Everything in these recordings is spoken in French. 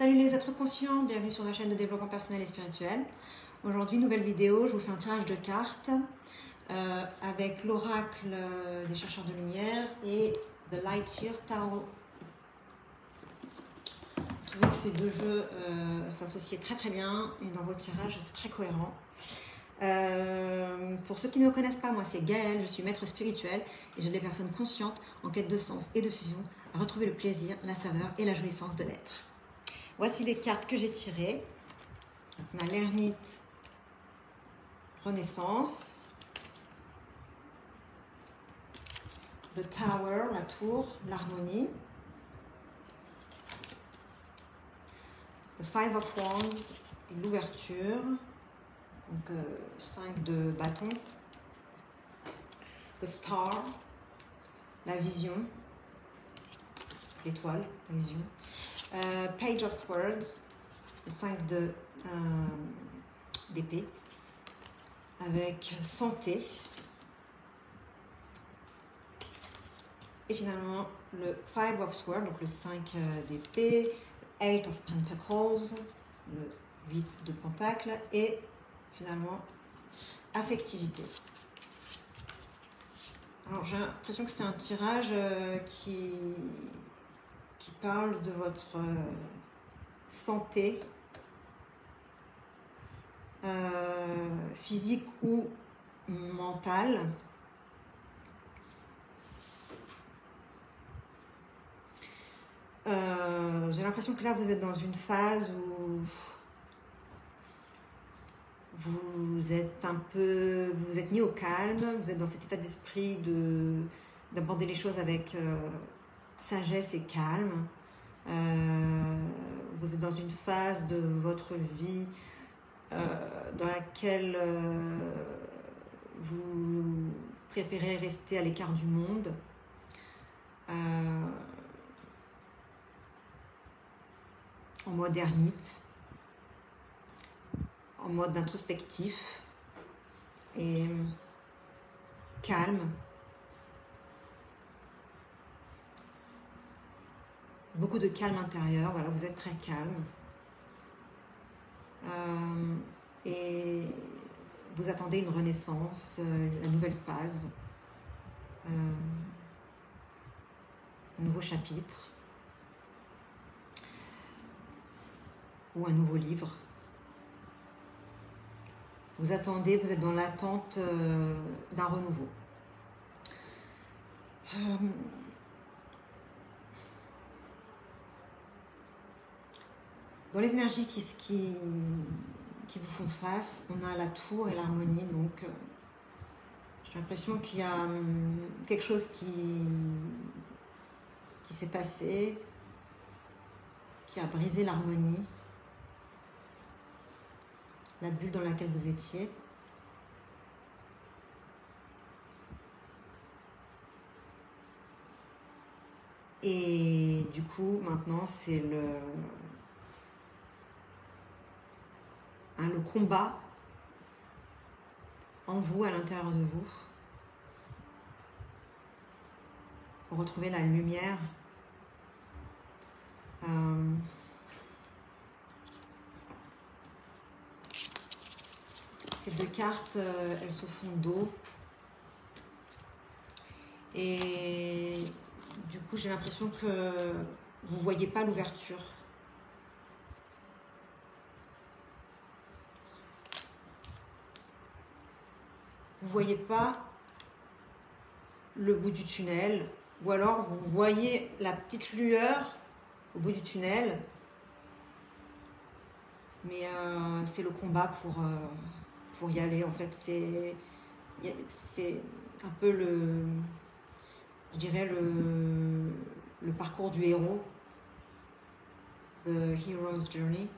Salut les êtres conscients, bienvenue sur ma chaîne de développement personnel et spirituel. Aujourd'hui, nouvelle vidéo, je vous fais un tirage de cartes avec l'oracle des chercheurs de lumière et The Light Seers Tarot. Je trouvais que ces deux jeux s'associaient très très bien et dans vos tirages, c'est très cohérent. Pour ceux qui ne me connaissent pas, moi c'est Gaëlle, je suis maître spirituel et j'aide les personnes conscientes en quête de sens et de fusion à retrouver le plaisir, la saveur et la jouissance de l'être. Voici les cartes que j'ai tirées. On a l'ermite, Renaissance, The Tower, la tour, l'harmonie, The Five of Wands, l'ouverture, donc 5 de bâton, The Star, la vision, l'étoile, la vision, Page of Swords, le 5 d'épée, avec santé, et finalement le 5 of Swords, donc le 5 d'épée, 8 of Pentacles, le 8 de Pentacle, et finalement affectivité. Alors j'ai l'impression que c'est un tirage qui parle de votre santé physique ou mentale. J'ai l'impression que là vous êtes dans une phase où vous êtes mis au calme, vous êtes dans cet état d'esprit d'aborder les choses avec sagesse et calme. Vous êtes dans une phase de votre vie dans laquelle vous préférez rester à l'écart du monde. En mode ermite, en mode introspectif et calme. Beaucoup de calme intérieur, voilà, vous êtes très calme. Et vous attendez une renaissance, la nouvelle phase, un nouveau chapitre ou un nouveau livre. Vous attendez, vous êtes dans l'attente d'un renouveau. Dans les énergies qui vous font face, on a la tour et l'harmonie, donc j'ai l'impression qu'il y a quelque chose qui s'est passé, qui a brisé l'harmonie, la bulle dans laquelle vous étiez. Et du coup, maintenant, c'est le combat en vous, à l'intérieur de vous, pour retrouver la lumière. Ces deux cartes, elles se font dos. Et du coup, j'ai l'impression que vous ne voyez pas l'ouverture. Vous ne voyez pas le bout du tunnel, ou alors vous voyez la petite lueur au bout du tunnel, mais c'est le combat pour y aller. En fait, c'est un peu je dirais le parcours du héros, The Hero's Journey,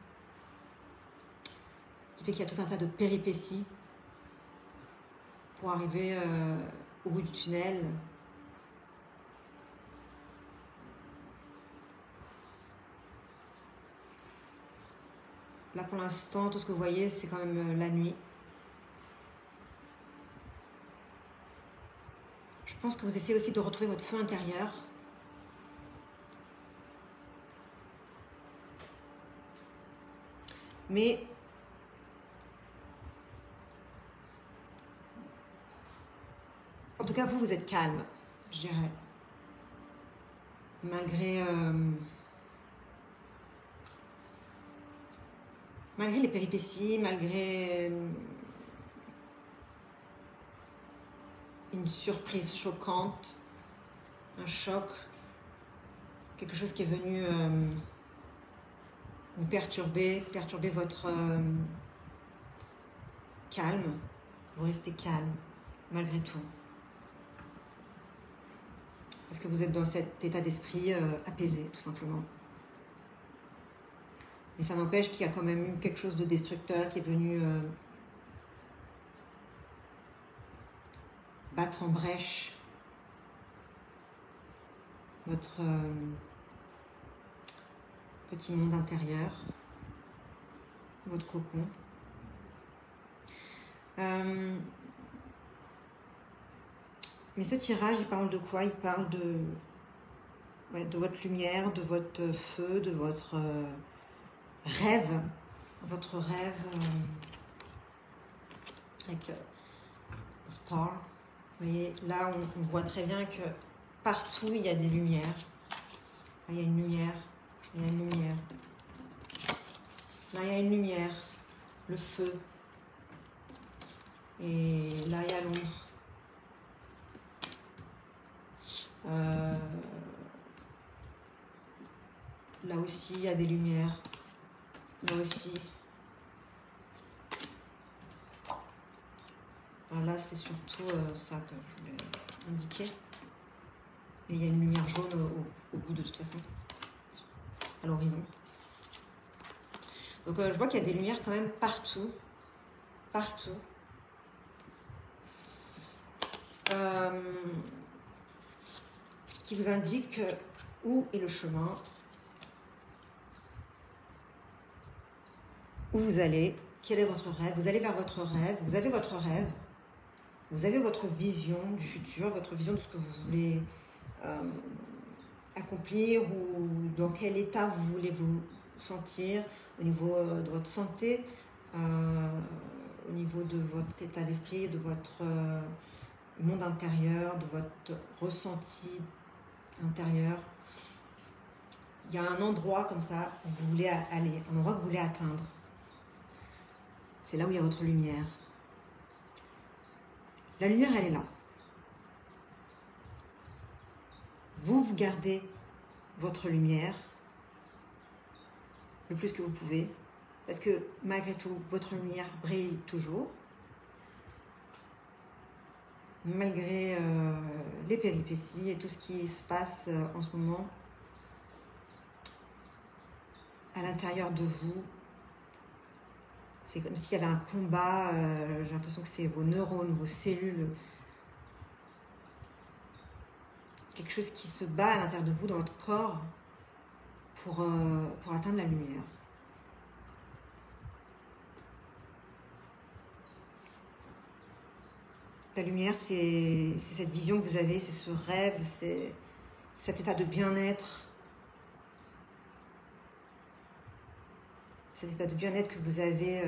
qui fait qu'il y a tout un tas de péripéties pour arriver au bout du tunnel. Là, pour l'instant, tout ce que vous voyez, c'est quand même la nuit. Je pense que vous essayez aussi de retrouver votre feu intérieur. Mais en tout cas, vous êtes calme, je dirais. Malgré les péripéties, malgré une surprise choquante, un choc, quelque chose qui est venu vous perturber votre calme. Vous restez calme, malgré tout. Parce que vous êtes dans cet état d'esprit apaisé, tout simplement. Mais ça n'empêche qu'il y a quand même eu quelque chose de destructeur qui est venu battre en brèche votre petit monde intérieur, votre cocon. Mais ce tirage, il parle de quoi? Il parle de votre lumière, de votre feu, de votre rêve. Votre rêve avec Star. Vous voyez, là, on voit très bien que partout, il y a des lumières. Là, il y a une lumière. Il y a une lumière. Là, il y a une lumière. Le feu. Et là, il y a l'ombre. Là aussi, il y a des lumières. Là aussi. Alors là, c'est surtout ça que je voulais indiquer. Et il y a une lumière jaune au bout de toute façon, à l'horizon. Donc je vois qu'il y a des lumières quand même partout. Partout. Qui vous indiquent où est le chemin, où vous allez, quel est votre rêve. Vous allez vers votre rêve, vous avez votre rêve, vous avez votre vision du futur, votre vision de ce que vous voulez accomplir ou dans quel état vous voulez vous sentir au niveau de votre santé, au niveau de votre état d'esprit, de votre monde intérieur, de votre ressenti intérieur. Il y a un endroit comme ça où vous voulez aller, un endroit que vous voulez atteindre. C'est là où il y a votre lumière. La lumière, elle est là. Vous gardez votre lumière le plus que vous pouvez, parce que malgré tout, votre lumière brille toujours. Malgré les péripéties et tout ce qui se passe en ce moment à l'intérieur de vous, c'est comme s'il y avait un combat, j'ai l'impression que c'est vos neurones, vos cellules, quelque chose qui se bat à l'intérieur de vous, dans votre corps, pour atteindre la lumière. La lumière, c'est cette vision que vous avez, c'est ce rêve, c'est cet état de bien-être. Cet état de bien-être que vous avez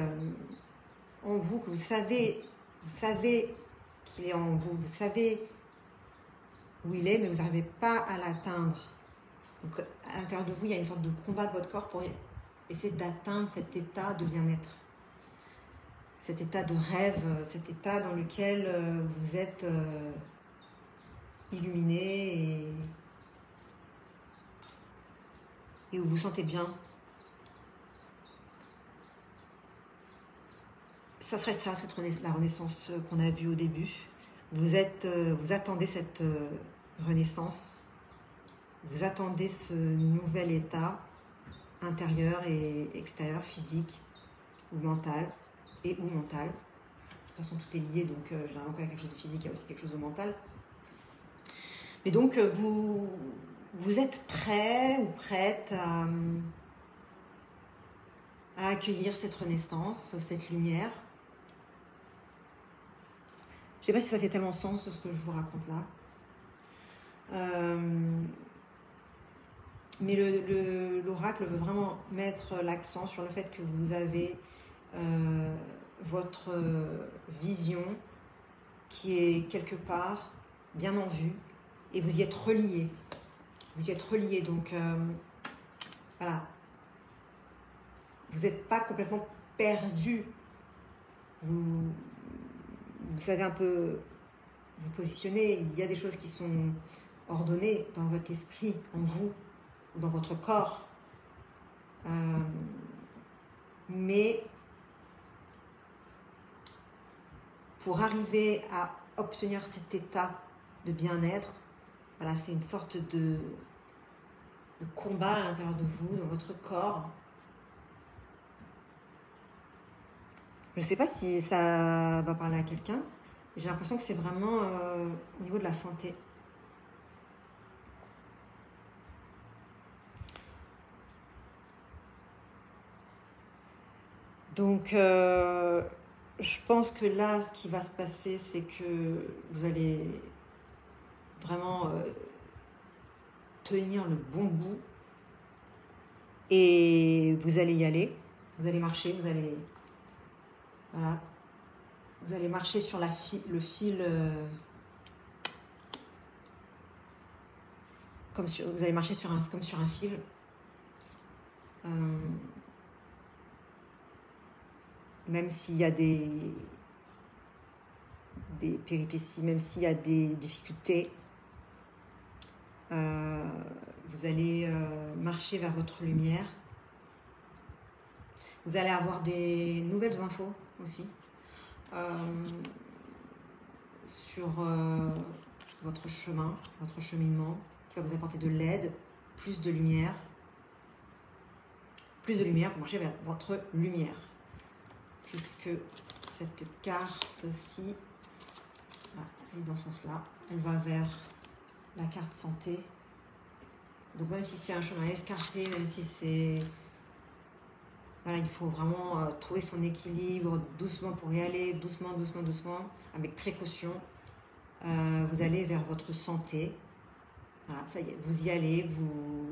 en vous, que vous savez qu'il est en vous, vous savez où il est, mais vous n'arrivez pas à l'atteindre. Donc à l'intérieur de vous, il y a une sorte de combat de votre corps pour essayer d'atteindre cet état de bien-être. Cet état de rêve, cet état dans lequel vous êtes illuminé et où vous vous sentez bien. Ça serait ça, la renaissance qu'on a vue au début. Vous attendez cette renaissance, vous attendez ce nouvel état intérieur et extérieur, physique ou mental, ou mental. De toute façon, tout est lié, donc généralement quand il y a quelque chose de physique, il y a aussi quelque chose de mental. Mais donc, vous êtes prêt ou prête à accueillir cette renaissance, cette lumière. Je ne sais pas si ça fait tellement sens ce que je vous raconte là. Mais l'oracle veut vraiment mettre l'accent sur le fait que vous avez votre vision qui est quelque part bien en vue et vous y êtes relié. Vous y êtes relié, donc voilà. Vous n'êtes pas complètement perdu. Vous savez un peu vous positionner. Il y a des choses qui sont ordonnées dans votre esprit, en vous, dans votre corps. Mais pour arriver à obtenir cet état de bien-être, voilà, c'est une sorte de combat à l'intérieur de vous, dans votre corps. Je ne sais pas si ça va parler à quelqu'un. J'ai l'impression que c'est vraiment au niveau de la santé. Donc, je pense que là, ce qui va se passer, c'est que vous allez vraiment tenir le bon bout et vous allez y aller. Vous allez marcher, voilà, vous allez marcher sur le fil, vous allez marcher comme sur un fil. Même s'il y a des péripéties, même s'il y a des difficultés, vous allez marcher vers votre lumière. Vous allez avoir des nouvelles infos aussi sur votre chemin, votre cheminement, qui va vous apporter de l'aide, plus de lumière pour marcher vers votre lumière. Puisque cette carte-ci, elle est dans ce sens-là, elle va vers la carte santé. Donc même si c'est un chemin escarpé, même si c'est... Voilà, il faut vraiment trouver son équilibre doucement pour y aller, doucement, avec précaution. Vous allez vers votre santé. Voilà, ça y est, vous y allez, vous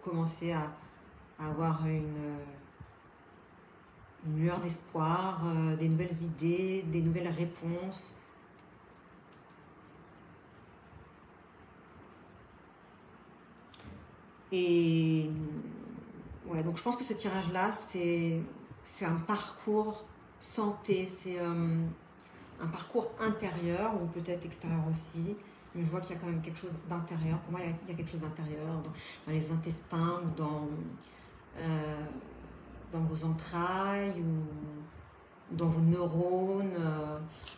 commencez à avoir une lueur d'espoir, des nouvelles idées, des nouvelles réponses. Et ouais, donc je pense que ce tirage-là, c'est un parcours santé, c'est un parcours intérieur ou peut-être extérieur aussi. Mais je vois qu'il y a quand même quelque chose d'intérieur. Pour moi, il y a quelque chose d'intérieur dans les intestins ou dans vos entrailles ou dans vos neurones.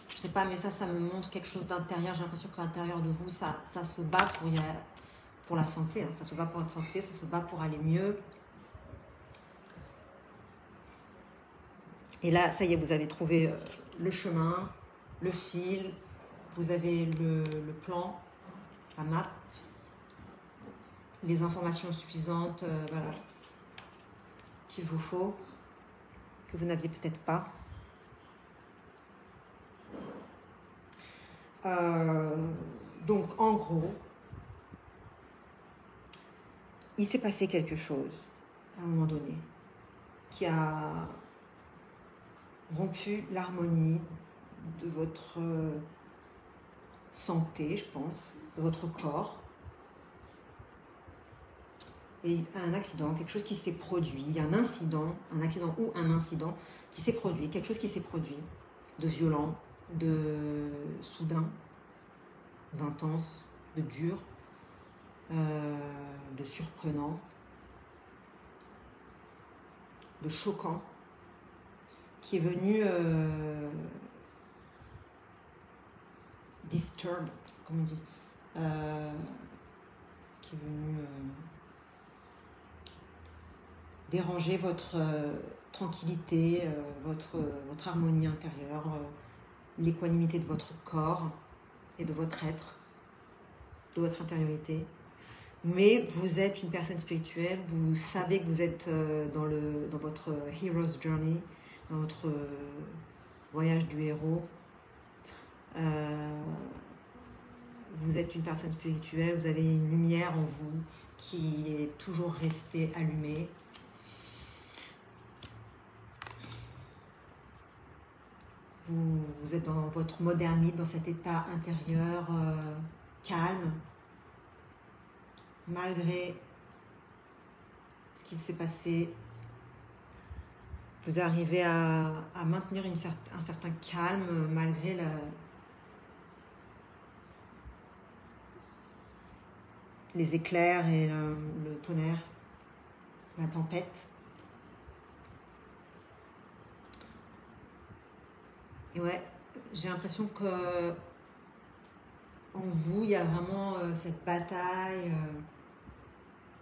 Je sais pas, mais ça me montre quelque chose d'intérieur. J'ai l'impression qu'à l'intérieur de vous, ça se bat pour la santé. Hein. Ça se bat pour la santé, ça se bat pour aller mieux. Et là, ça y est, vous avez trouvé le chemin, le fil, vous avez le plan, la map, les informations suffisantes voilà, qu'il vous faut, que vous n'aviez peut-être pas. Donc, en gros, il s'est passé quelque chose à un moment donné qui a rompu l'harmonie de votre santé, je pense, de votre corps. Et un accident, quelque chose qui s'est produit, un accident ou un incident qui s'est produit, quelque chose qui s'est produit de violent, de soudain, d'intense, de dur, de surprenant, de choquant, qui est venu disturb, comment on dit, qui est venu déranger votre tranquillité, votre harmonie intérieure, l'équanimité de votre corps et de votre être, de votre intériorité. Mais vous êtes une personne spirituelle, vous savez que vous êtes dans votre hero's journey, dans votre voyage du héros. Vous êtes une personne spirituelle, vous avez une lumière en vous, qui est toujours resté allumé. Vous êtes dans votre mode ermite, dans cet état intérieur calme, malgré ce qui s'est passé. Vous arrivez à maintenir un certain calme malgré les éclairs et le tonnerre, la tempête. Et ouais, j'ai l'impression que en vous, il y a vraiment cette bataille,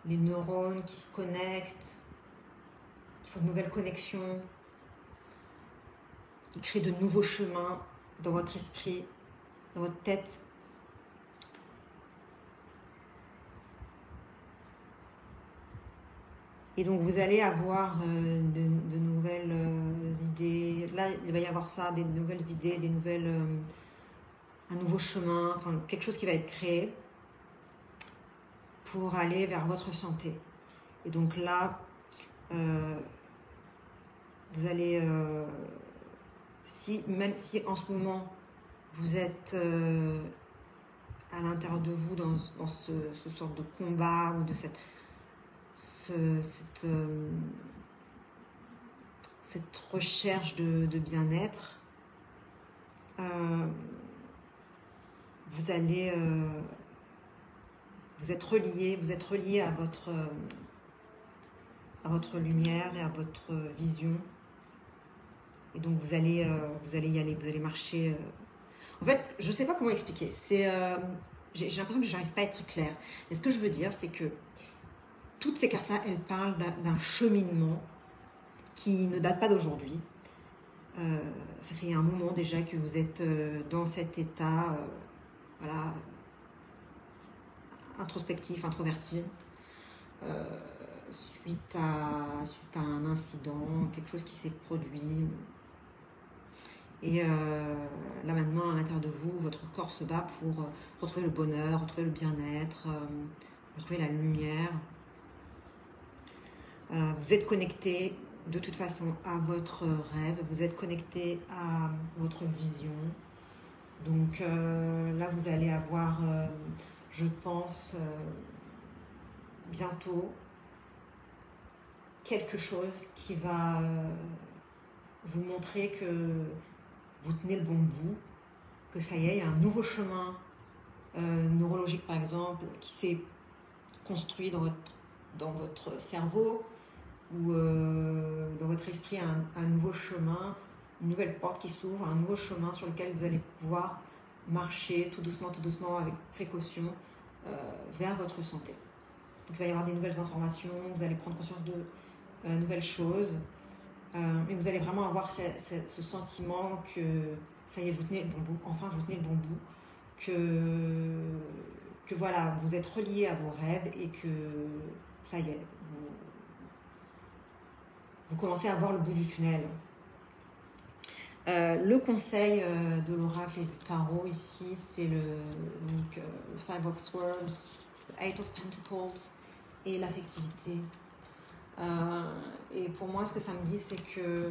les neurones qui se connectent, qui font de nouvelles connexions, qui créent de nouveaux chemins dans votre esprit, dans votre tête. Et donc vous allez avoir de nouvelles idées. Là, il va y avoir ça, des nouvelles idées, un nouveau chemin, enfin quelque chose qui va être créé pour aller vers votre santé. Et donc là, vous allez, même si en ce moment vous êtes à l'intérieur de vous dans ce sorte de combat ou de cette recherche de bien-être, vous allez vous êtes relié à votre lumière et à votre vision, et donc vous allez y aller, vous allez marcher. En fait, je ne sais pas comment expliquer. J'ai l'impression que je n'arrive pas à être claire. Mais ce que je veux dire, c'est que toutes ces cartes-là, elles parlent d'un cheminement qui ne date pas d'aujourd'hui. Ça fait un moment déjà que vous êtes dans cet état voilà, introspectif, introverti, suite à un incident, quelque chose qui s'est produit. Et là maintenant, à l'intérieur de vous, votre corps se bat pour retrouver le bonheur, retrouver le bien-être, retrouver la lumière. Vous êtes connecté de toute façon à votre rêve, vous êtes connecté à votre vision. Donc là, vous allez avoir, je pense, bientôt quelque chose qui va vous montrer que vous tenez le bon bout, que ça y est, il y a un nouveau chemin neurologique par exemple qui s'est construit dans votre cerveau ou dans votre esprit, un nouveau chemin, une nouvelle porte qui s'ouvre, un nouveau chemin sur lequel vous allez pouvoir marcher tout doucement, avec précaution vers votre santé. Donc il va y avoir des nouvelles informations, vous allez prendre conscience de nouvelles choses, et vous allez vraiment avoir ce sentiment que ça y est, vous tenez le bon bout, enfin vous tenez le bon bout, que voilà, vous êtes relié à vos rêves et que ça y est, vous commencez à voir le bout du tunnel. Le conseil de l'oracle et du tarot ici, c'est le Five of Swords, le Eight of Pentacles et l'affectivité. Et pour moi, ce que ça me dit, c'est que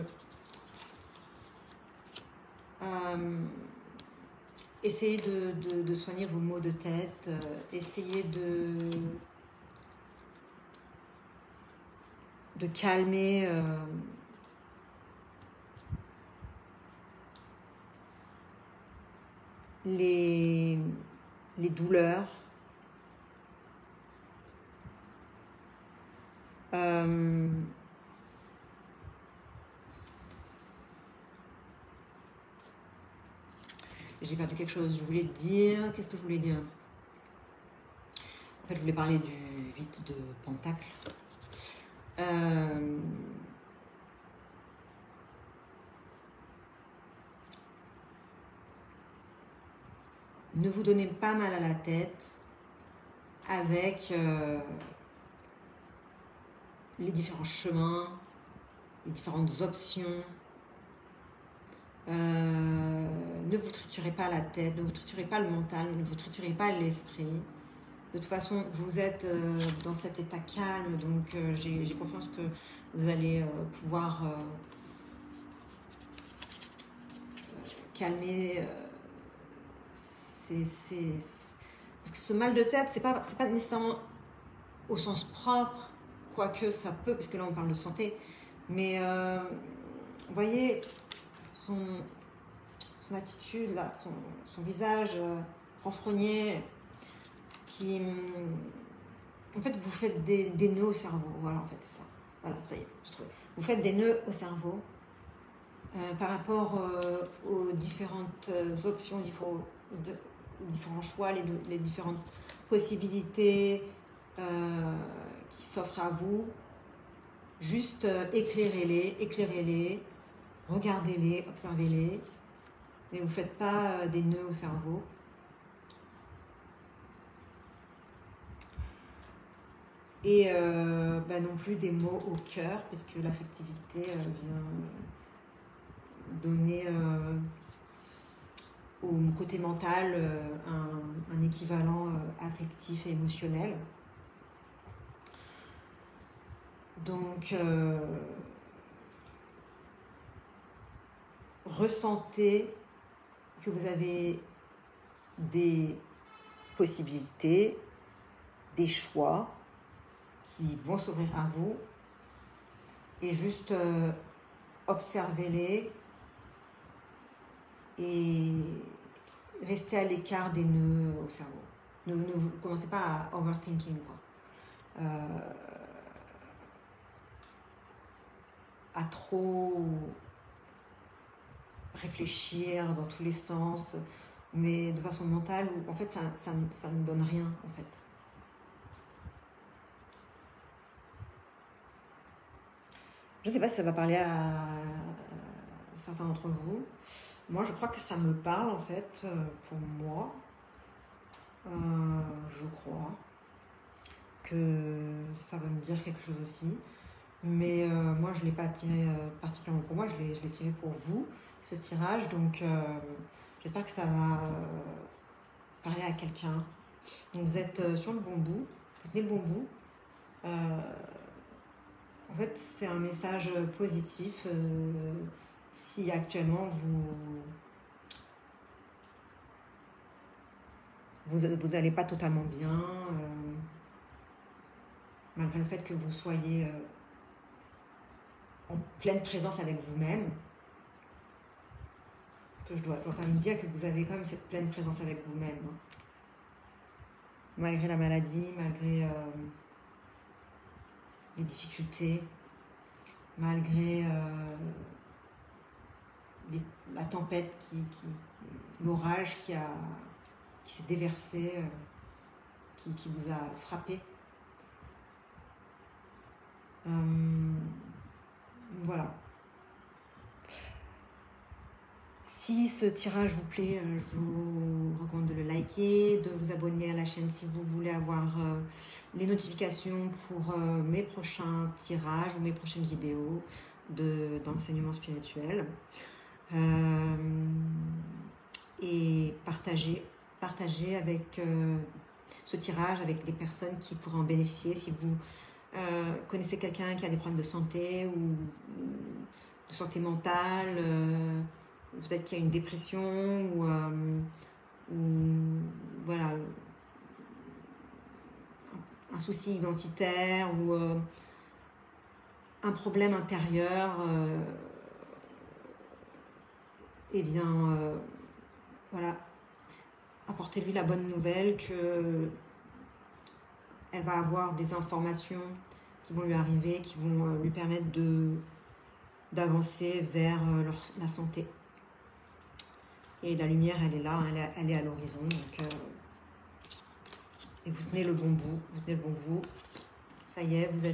essayez de soigner vos maux de tête, essayez de calmer les douleurs. J'ai perdu quelque chose, je voulais dire... Qu'est-ce que je voulais dire? En fait, je voulais parler du 8 de Pentacle. Ne vous donnez pas mal à la tête avec les différents chemins, les différentes options. Ne vous triturez pas la tête, ne vous triturez pas le mental, ne vous triturez pas l'esprit. De toute façon, vous êtes dans cet état calme, donc j'ai confiance que vous allez pouvoir calmer. Parce que ce mal de tête, c'est pas nécessairement au sens propre, quoique ça peut, parce que là on parle de santé, mais vous voyez, son attitude, là, son visage renfrogné, qui... En fait, vous faites des nœuds au cerveau. Voilà, en fait, c'est ça. Voilà, ça y est, je trouve. Vous faites des nœuds au cerveau par rapport aux différentes options, aux différents choix, les différentes possibilités qui s'offrent à vous. Juste éclairez-les, regardez-les, observez-les. Mais vous ne faites pas des nœuds au cerveau. Et non plus des mots au cœur, parce que l'affectivité vient donner au côté mental un équivalent affectif et émotionnel. Donc, ressentez que vous avez des possibilités, des choix qui vont s'ouvrir à vous, et juste observez-les et restez à l'écart des nœuds au cerveau. Ne commencez pas à overthinking, quoi. À trop réfléchir dans tous les sens, mais de façon mentale, où en fait ça ne donne rien, en fait. Je ne sais pas si ça va parler à certains d'entre vous. Moi, je crois que ça me parle, en fait, pour moi. Je crois que ça va me dire quelque chose aussi. Mais moi, je ne l'ai pas tiré particulièrement pour moi, je l'ai tiré pour vous, ce tirage. Donc, j'espère que ça va parler à quelqu'un. Donc, vous êtes sur le bon bout, vous tenez le bon bout. En fait, c'est un message positif. Si actuellement vous n'allez pas totalement bien, malgré le fait que vous soyez en pleine présence avec vous-même, parce que je dois quand même dire que vous avez quand même cette pleine présence avec vous-même, hein. Malgré la maladie, malgré les difficultés, malgré la tempête, l'orage qui s'est déversé, qui vous a frappé. Voilà. Si ce tirage vous plaît, je vous recommande de le liker, de vous abonner à la chaîne si vous voulez avoir les notifications pour mes prochains tirages ou mes prochaines vidéos d'enseignement spirituel. Et partager avec ce tirage avec des personnes qui pourraient en bénéficier. Si vous connaissez quelqu'un qui a des problèmes de santé ou de santé mentale, peut-être qu'il y a une dépression ou voilà, un souci identitaire ou un problème intérieur, eh bien, voilà, apportez-lui la bonne nouvelle que elle va avoir des informations qui vont lui arriver, qui vont lui permettre d'avancer vers la santé. Et la lumière, elle est là, elle est à l'horizon. Donc, et vous tenez le bon bout, vous tenez le bon bout. Ça y est, vous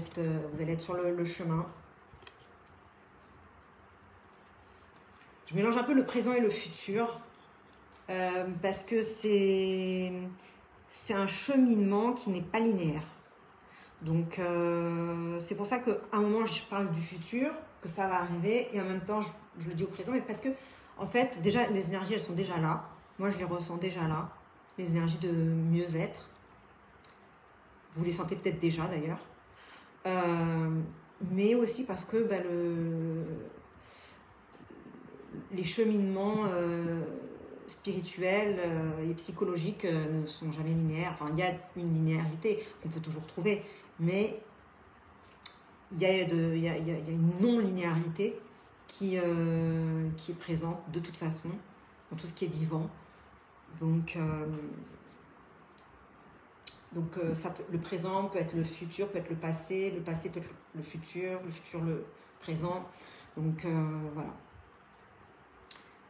allez être sur le chemin. Je mélange un peu le présent et le futur parce que c'est un cheminement qui n'est pas linéaire. Donc, c'est pour ça qu'à un moment, je parle du futur, que ça va arriver, et en même temps, je le dis au présent, mais parce que, en fait, déjà, les énergies, elles sont déjà là. Moi, je les ressens déjà là, les énergies de mieux-être. Vous les sentez peut-être déjà d'ailleurs. Mais aussi parce que les cheminements spirituels et psychologiques ne sont jamais linéaires. Enfin, il y a une linéarité qu'on peut toujours trouver, mais il y a une non-linéarité qui est présente de toute façon dans tout ce qui est vivant. Donc le présent peut être le futur, peut être le passé peut être le futur le présent. Donc voilà.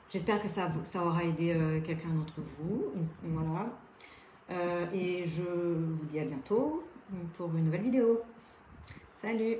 J'espère que ça aura aidé quelqu'un d'entre vous. Voilà. Et je vous dis à bientôt pour une nouvelle vidéo. Salut!